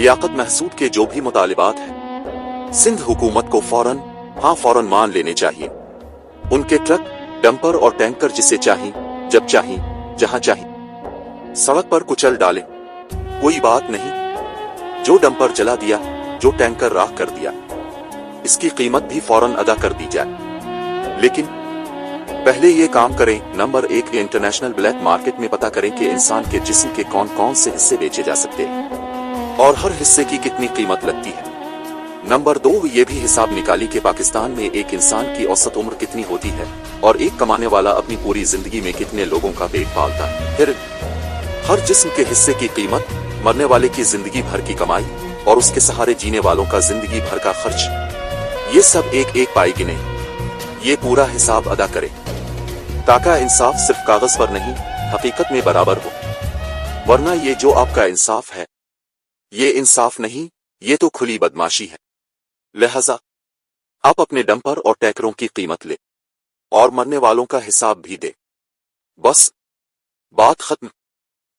लियाकत महसूद के जो भी मुतालिबात हैं, सिंध हुकूमत को फौरन मान लेने चाहिए। उनके ट्रक, डंपर और टैंकर जिसे चाहिए, जब चाहिए, जहां चाहिए, सड़क पर कुचल डाले, कोई बात नहीं। जो डंपर जला दिया, जो टैंकर राख कर दिया, इसकी कीमत भी फौरन अदा कर दी जाए। लेकिन पहले ये काम करें, नंबर 1, इंटरनेशनल ब्लैक मार्केट में पता करें कि इंसान के जिस्म के कौन कौन से हिस्से बेचे जा सकते हैं और हर हिस्से की कितनी कीमत लगती है। नंबर 2, ये भी हिसाब निकाली कि पाकिस्तान में एक इंसान की औसत उम्र कितनी होती है और एक कमाने वाला अपनी पूरी जिंदगी में कितने लोगों का पेट पालता है। फिर हर जिस्म के हिस्से की कीमत, मरने वाले की जिंदगी भर की कमाई और उसके सहारे जीने वालों का जिंदगी भर का खर्च, ये सब एक एक पाई गिने, ये पूरा हिसाब अदा करें ताकि इंसाफ सिर्फ कागज पर नहीं, हकीकत में बराबर हो। वरना ये जो आपका इंसाफ है, ये इंसाफ नहीं, ये तो खुली बदमाशी है। लिहाजा आप अपने डंपर और टैंकरों की कीमत ले और मरने वालों का हिसाब भी दे। बस बात खत्म।